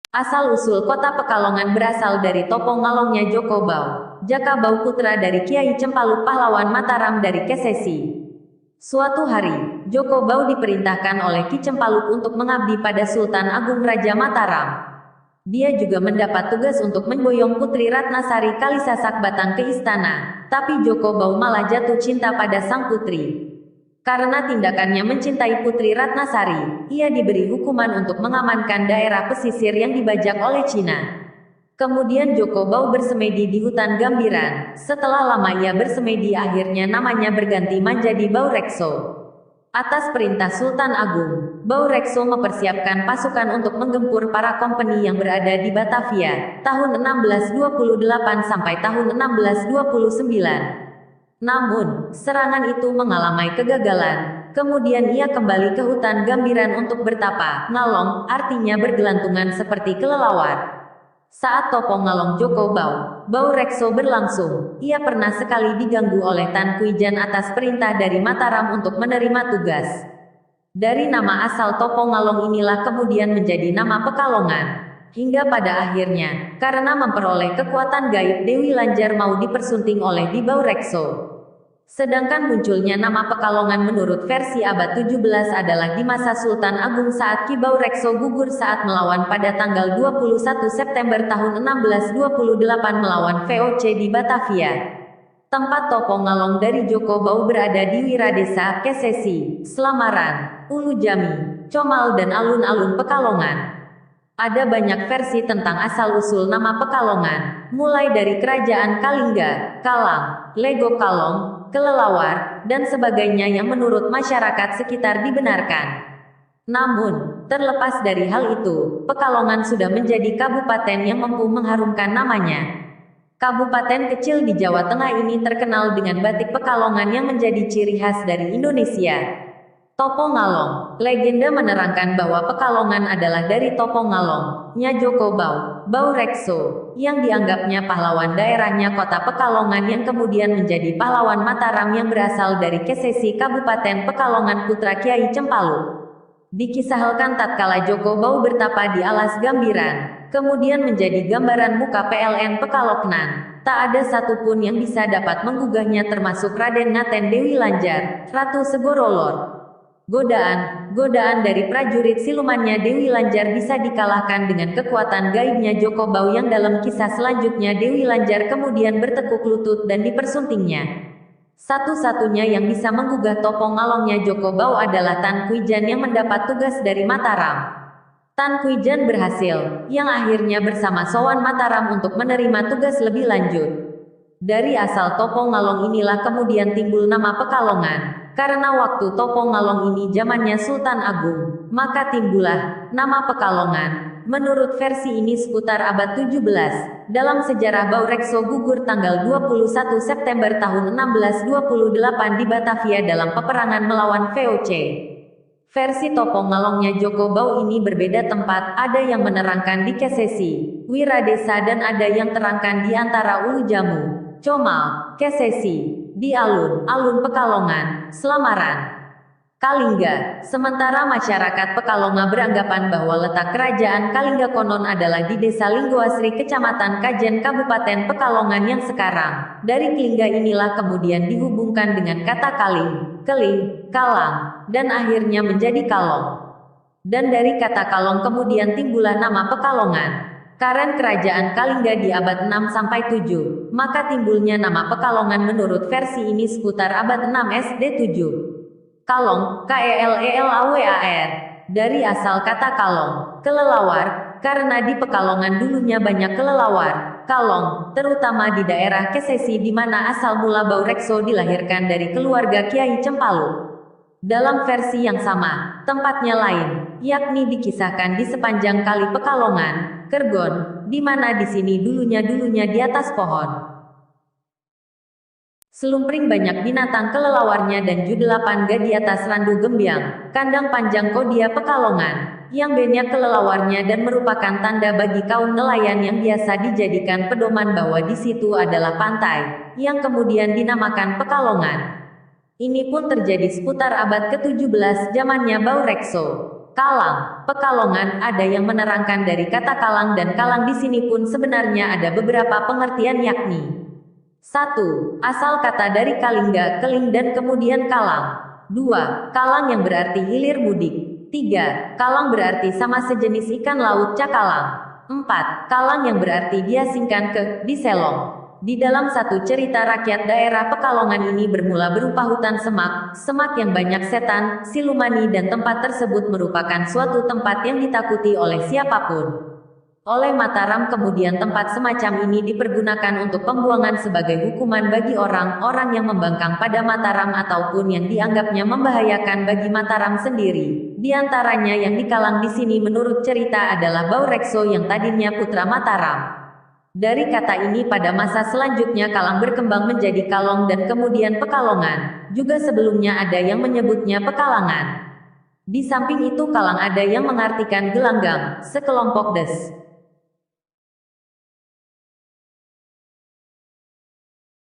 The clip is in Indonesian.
Asal-usul kota Pekalongan berasal dari topo ngalongnya Joko Bau. Jaka Bau putra dari Kiai Cempaluk pahlawan Mataram dari Kesesi. Suatu hari, Joko Bau diperintahkan oleh Ki Cempaluk untuk mengabdi pada Sultan Agung Raja Mataram. Dia juga mendapat tugas untuk memboyong Putri Ratnasari Kalisasak Batang ke istana, tapi Joko Bau malah jatuh cinta pada sang putri. Karena tindakannya mencintai Putri Ratnasari, ia diberi hukuman untuk mengamankan daerah pesisir yang dibajak oleh Cina. Kemudian Joko Bau bersemedi di hutan Gambiran. Setelah lama ia bersemedi, akhirnya namanya berganti menjadi Bau Rekso. Atas perintah Sultan Agung, Bau Rekso mempersiapkan pasukan untuk menggempur para kompeni yang berada di Batavia, tahun 1628 sampai tahun 1629. Namun, serangan itu mengalami kegagalan. Kemudian ia kembali ke hutan Gambiran untuk bertapa. Ngalong, artinya bergelantungan seperti kelelawar. Saat topo ngalong Joko Bau, Bau Rekso berlangsung, ia pernah sekali diganggu oleh Tan Kuijan atas perintah dari Mataram untuk menerima tugas. Dari nama asal topo ngalong inilah kemudian menjadi nama Pekalongan. Hingga pada akhirnya, karena memperoleh kekuatan gaib, Dewi Lanjar mau dipersunting oleh Di Bau Rekso. Sedangkan munculnya nama Pekalongan menurut versi abad 17 adalah di masa Sultan Agung saat Ki Bau Rekso gugur saat melawan pada tanggal 21 September tahun 1628 melawan VOC di Batavia. Tempat topo ngalong dari Joko Bau berada di Wiradesa, Kesesi, Slamaran, Ulu Jami, Comal dan alun-alun Pekalongan. Ada banyak versi tentang asal-usul nama Pekalongan, mulai dari Kerajaan Kalingga, Kalang, Lego Kalong, kelelawar, dan sebagainya yang menurut masyarakat sekitar dibenarkan. Namun, terlepas dari hal itu, Pekalongan sudah menjadi kabupaten yang mampu mengharumkan namanya. Kabupaten kecil di Jawa Tengah ini terkenal dengan batik Pekalongan yang menjadi ciri khas dari Indonesia. Topo Ngalong, legenda menerangkan bahwa Pekalongan adalah dari Topo Ngalong, nya Joko Bau, Bau Rekso, yang dianggapnya pahlawan daerahnya kota Pekalongan yang kemudian menjadi pahlawan Mataram yang berasal dari Kesesi Kabupaten Pekalongan putra Kiai Cempaluk. Dikisahkan tatkala Joko Bau bertapa di alas Gambiran, kemudian menjadi gambaran muka PLN Pekaloknan. Tak ada satupun yang bisa dapat menggugahnya termasuk Raden Ngaten Dewi Lanjar, Ratu Segorolor. Godaan dari prajurit silumannya Dewi Lanjar bisa dikalahkan dengan kekuatan gaibnya Joko Bau yang dalam kisah selanjutnya Dewi Lanjar kemudian bertekuk lutut dan dipersuntingnya. Satu-satunya yang bisa menggugah topo ngalongnya Joko Bau adalah Tan Kuijan yang mendapat tugas dari Mataram. Tan Kuijan berhasil, yang akhirnya bersama Sowan Mataram untuk menerima tugas lebih lanjut. Dari asal topo ngalong inilah kemudian timbul nama Pekalongan. Karena waktu topo ngalong ini zamannya Sultan Agung, maka timbullah nama Pekalongan. Menurut versi ini seputar abad 17, dalam sejarah Bau Rekso gugur tanggal 21 September tahun 1628 di Batavia dalam peperangan melawan VOC. Versi topo ngalongnya Joko Bau ini berbeda tempat, ada yang menerangkan di Kesesi, Wiradesa dan ada yang terangkan di antara Ulu Jamu, Comal, Kesesi, di alun-alun Pekalongan, Slamaran, Kalingga. Sementara masyarakat Pekalongan beranggapan bahwa letak kerajaan Kalingga konon adalah di Desa Linggoasri Kecamatan Kajen Kabupaten Pekalongan yang sekarang. Dari Kalingga inilah kemudian dihubungkan dengan kata Kaling, Keling, Kalang, dan akhirnya menjadi Kalong. Dan dari kata Kalong kemudian timbullah nama Pekalongan. Karen kerajaan Kalingga di abad 6-7, maka timbulnya nama Pekalongan menurut versi ini seputar abad 6 SD 7. Kalong, Kelelawar, dari asal kata kalong, kelelawar, karena di Pekalongan dulunya banyak kelelawar, kalong, terutama di daerah Kesesi di mana asal mula Bau Rekso dilahirkan dari keluarga Kiai Cempaluk. Dalam versi yang sama, tempatnya lain, yakni dikisahkan di sepanjang kali Pekalongan, Kergon, di mana di sini dulunya di atas pohon selumpring banyak binatang kelelawarnya dan judelapan di atas randu gembiang, kandang panjang Kodia Pekalongan, yang banyak kelelawarnya dan merupakan tanda bagi kaum nelayan yang biasa dijadikan pedoman bahwa di situ adalah pantai, yang kemudian dinamakan Pekalongan. Ini pun terjadi seputar abad ke-17 zamannya Bau Rekso. Kalang, Pekalongan, ada yang menerangkan dari kata kalang dan kalang di sini pun sebenarnya ada beberapa pengertian yakni 1. Asal kata dari kalingga, keling dan kemudian kalang. 2. Kalang yang berarti hilir mudik. 3. Kalang berarti sama sejenis ikan laut cakalang. 4. Kalang yang berarti diasingkan ke, diselong. Di dalam satu cerita rakyat daerah Pekalongan ini bermula berupa hutan semak yang banyak setan, silumani dan tempat tersebut merupakan suatu tempat yang ditakuti oleh siapapun. Oleh Mataram kemudian tempat semacam ini dipergunakan untuk pembuangan sebagai hukuman bagi orang-orang yang membangkang pada Mataram ataupun yang dianggapnya membahayakan bagi Mataram sendiri. Di antaranya yang dikalang di sini menurut cerita adalah Baurekso yang tadinya putra Mataram. Dari kata ini pada masa selanjutnya kalang berkembang menjadi kalong dan kemudian pekalongan. Juga sebelumnya ada yang menyebutnya pekalangan. Di samping itu kalang ada yang mengartikan gelanggang, sekelompok des.